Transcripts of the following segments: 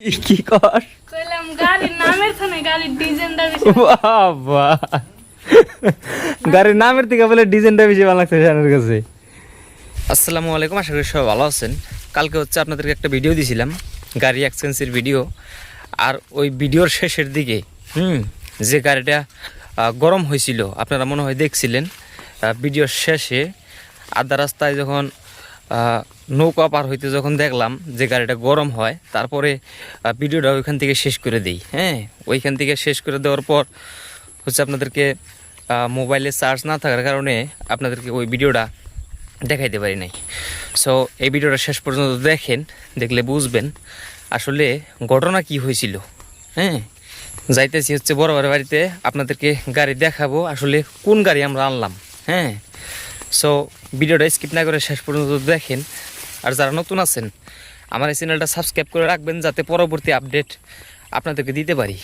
কি কর কইলাম গাড়ির নামের থানে গাড়ির ডিজাইনটা বেশি বাবা গাড়ির নামের থেকে বলে ডিজাইনটা বেশি ভালো লাগছে জানার কাছে। আসসালামু আলাইকুম, আশা করি সবাই ভালো আছেন। কালকে হচ্ছে আপনাদেরকে একটা ভিডিও দিয়েছিলাম, গাড়ি এক্সচেঞ্জের ভিডিও। আর ওই ভিডিওর শেষের দিকে যে গাড়িটা গরম হয়েছিল আপনারা মনে হয় দেখছিলেন। ভিডিওর শেষে আধা রাস্তায় যখন নৌকা পার হইতে যখন দেখলাম যে গাড়িটা গরম হয়, তারপরে ভিডিওটা ওইখান থেকে শেষ করে দিই। ওইখান থেকে শেষ করে দেওয়ার পর হচ্ছে আপনাদেরকে মোবাইলে চার্জ না থাকার কারণে আপনাদেরকে ওই ভিডিওটা দেখাইতে পারি নাই। সো এই ভিডিওটা শেষ পর্যন্ত দেখেন, দেখলে বুঝবেন আসলে ঘটনা কি হয়েছিল। যাইতেছি হচ্ছে বড় বাড়িতে, আপনাদেরকে গাড়ি দেখাবো আসলে কোন গাড়ি আমরা আনলাম। সো ভিডিওটা স্কিপ না করে শেষ পর্যন্ত দেখেন। আর যারা নতুন আছেন আমার এই চ্যানেলটা সাবস্ক্রাইব করে রাখবেন, যাতে পরবর্তী আপডেট আপনাদেরকে দিতে পারি।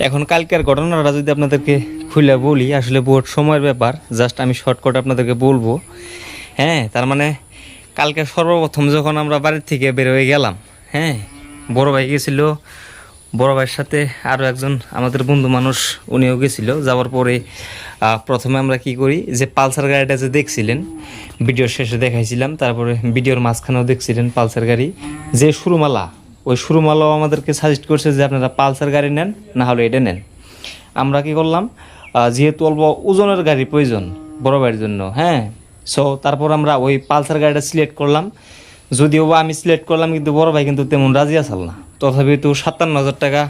এখন কালকের ঘটনাটা যদি আপনাদেরকে খুলে বলি, আসলে বহুত সময়ের ব্যাপার, জাস্ট আমি শর্টকাট আপনাদেরকে বলবো। তার মানে কালকে সর্বপ্রথম যখন আমরা বাড়ির থেকে বের হয়ে গেলাম, বড় ভাই গেছিলো, বড় ভাইয়ের সাথে আরও একজন আমাদের বন্ধু মানুষ উনিও গেছিলো। যাওয়ার পরে প্রথমে আমরা কি করি, যে পালসার গাড়িটা যে দেখছিলেন ভিডিওর শেষে দেখাইছিলাম, তারপরে ভিডিওর মাঝখানেও দেখছিলেন পালসার গাড়ি যে শুরুমালা, ওই শুরুমালাও আমাদেরকে সাজেস্ট করছে যে আপনারা পালসার গাড়ি নেন, না হলে এটা নেন। আমরা কি করলাম, যেহেতু অল্প ওজনের গাড়ি প্রয়োজন বড় ভাইয়ের জন্য, সো তারপর আমরা ওই পালসার গাড়িটা সিলেক্ট করলাম। যদিও আমি সিলেক্ট করলাম, কিন্তু বড় ভাই কিন্তু তেমন রাজি আসল না। তথাপি তো 57,000 টাকা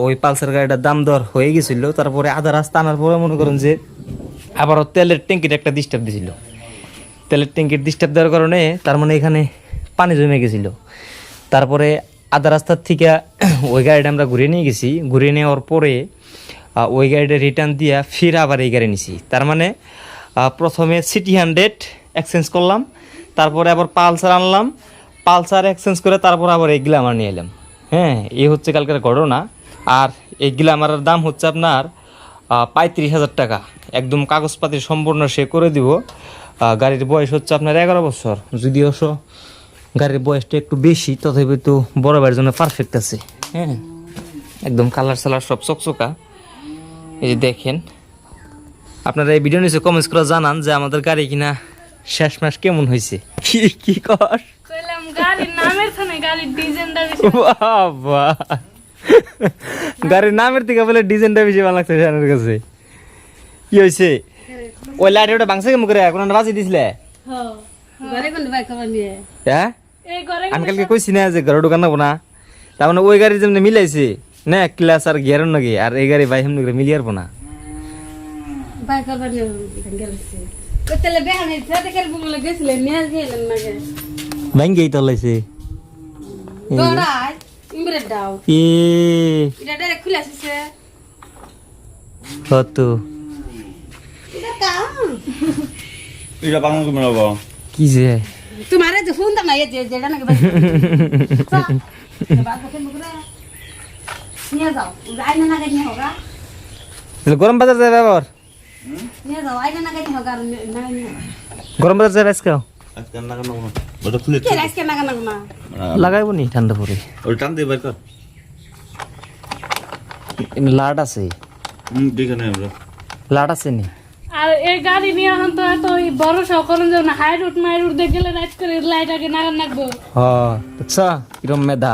ওই পালসার গাড়িটার দাম দর হয়ে গেছিলো। তারপরে আধা রাস্তা আনার পরে মনে করেন যে আবারও তেলের ট্যাঙ্কির একটা ডিস্টার্ব দিয়েছিল। তেলের ট্যাঙ্কির ডিস্টার্ব দেওয়ার কারণে তার মানে এখানে পানি জমে গেছিলো। তারপরে আধা রাস্তার থেকে ওই গাড়িটা আমরা ঘুরিয়ে নিয়ে গেছি। ঘুরিয়ে নেওয়ার পরে ওই গাড়িটা রিটার্ন দিয়ে ফির আবার এই গাড়ি নিছি। তার মানে প্রথমে সিটি 100 এক্সচেঞ্জ করলাম, তারপরে আবার পালসার আনলাম, পালসার এক্সচেঞ্জ করে তারপর আবার এই গ্ল্যামার নিয়ে এলাম। এই হচ্ছে কালকের ঘটনা। আর এই গ্ল্যামারের দাম হচ্ছে আপনার 35,000 টাকা, একদম কাগজপাতি সম্পূর্ণ সে করে দিব। গাড়ির বয়স হচ্ছে আপনার 11 বছর, যদিও গাড়ির বয়সটা একটু বেশি, তথাপি তো বড় ভাইয়ের জন্য পারফেক্ট আছে। একদম কালার সালার সব চকচকা। এই যে দেখেন, আপনারা এই ভিডিও নিচে কমেন্টস করে জানান যে আমাদের গাড়ি কিনা শেষ মাস কেমন হয়েছে। কি কর কইলাম গাড়ির নামের থানে গাড়ির ডিজাইনটা বেশি বাবা গাড়ির নামের থেকে বলে ডিজাইনটা বেশি ভালো লাগছে জানার কাছে। কি হয়েছে, ওই লাইট ওটা ভাঙছে কেমন করে, এখন বাজি দিছিলে? আমি কালকে কইছি না যে ঘরে ঢোকান না, তার মানে ওই গাড়ি যেমনি মিলাইছে না ক্লাস আর গিয়ার নাকি, আর এই গাড়ি ভাই হেমনি করে মিলিয়ে না। ভাঙ্গেই তো লাইছে কি যে তোমার ফোন দাম না যেটা নাকি নিয়ে যাও আইনা না নিয়ে হোগা গরম বাজার যায় ব্যবহার, নিয়ে যাও আইনা না নিয়ে হোগা গরম বাজার যায় আজকে আজকে না না লাগাইব নি ঠান্ডা পরে লাট আছে, লাট আছে নি। আর এই গাড়ি নিয়ে এখন তো এত ভরসা করেন যে না, হাই রুট মাই রুট দেখে গেলে রাইট করে লাইট আগে নাগান রাখবো। আচ্ছা কিরম মেধা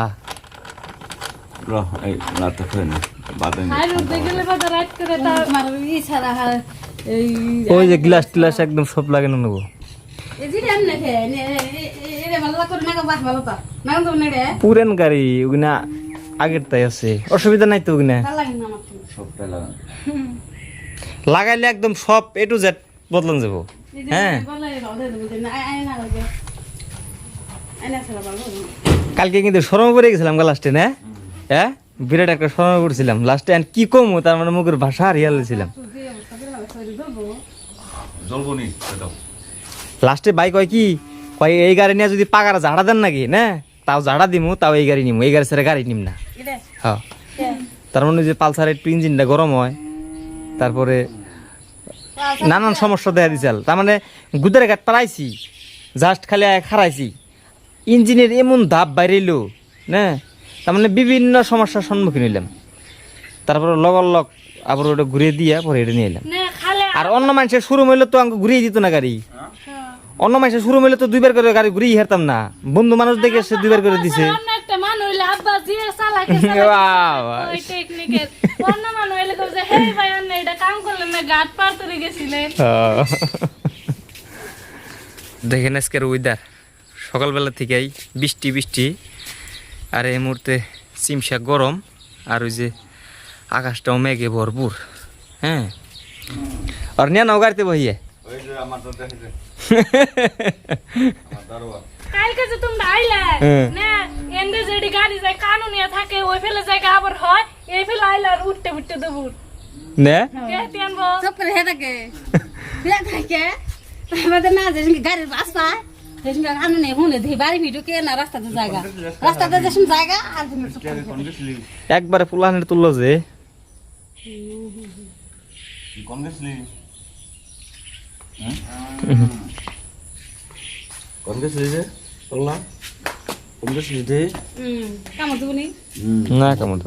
হাই রুট দেখে গেলে বাদা রাইট করে তার তোমার ই ছাড়া এই ওই যে গ্লাস টিলাস একদম সব লাগানো নেবো। এই যে আমি দেখে এরে ভালো করে না বাস ভালো তা না তো নেড়ে পুরান গাড়ি ওগুনা আগের তাই আছে, অসুবিধা নাই তো ওগুনা। ভালো লাগে না আমার সবটাই লাগাইলে একদম সব এ টু জেড বদলান যাবো। কালকে কিন্তু শরম করে গেছিলাম লাস্টে না, বিরাট একটা শরম করছিলাম লাস্টে। কি কম তার মানে মুখের ভাষা হারিয়ে ছিলাম। লাস্টে বাইক হয় কি কয়, এই গাড়ি নিয়ে যদি পাকারা ঝাড়া দেন নাকি না, তাও ঝাড়া দিমু, তাও এই গাড়ি নিমু, এই গাড়ি ছেড়ে গাড়ি নিম না। হ্যাঁ, তার মানে যে পালসারের একটু ইঞ্জিনটা গরম হয়, তারপরে নানান সমস্যা দেখা দিছিল। তার মানে গুদারে ঘাট পারাইছি, জাস্ট খালি খারাইছি, ইঞ্জিনের এমন ধাপ বাইরেলো না, তার মানে বিভিন্ন সমস্যার সম্মুখীন হইলাম, তারপরে লগ আবার ওটা ঘুরিয়ে দিয়া পরে এটা নিয়ে এলাম। না খালে আর অন্য মানুষের শুরু হইলে তো আমাকে ঘুরিয়ে দিত না গাড়ি, অন্য মানুষের শুরু হইলে তো 2বার করে গাড়ি ঘুরিয়ে হারতাম না, বন্ধু মানুষ দেখে সে 2বার করে দিছে। অন্য একটা মানুষ হইলে আব্বা জিয়ে চালাকে ওই টেকনিকের অন্য মানুষ হইলে কবে যে হে ভাই অন্য এটা কাম করলেন না গাট পার করে গেছিলেন। দেখেন আজকের ওয়েদার সকালবেলা থেকেই বৃষ্টি আর এই মুহূর্তে চিমসা গরম, আর ওই যে আকাশটাও মেঘে ভরপুর। হ্যাঁ আর নিয়ে নাও গাড়িতে বহিয়ে কালকে যে তোমরা আইলে না এন্ডে যেডি গাড়ি যায় কানুনিয়া থাকে ওই ফেলে জায়গা আবার হয় এই ফেলে আইলে আর উঠতে দেবো নে কে তিয়ানবো চুপ করে হে থাকে থাকে আমাদের না যে গাড়ির বাস পায় সেই আনো নেই হুনে ধি বাড়ি ভিডিও কে না রাস্তাতে যে জায়গা আর তুমি চুপ করে একবারে পুলানের তুললো যে কামড় দেবো নি না কেমন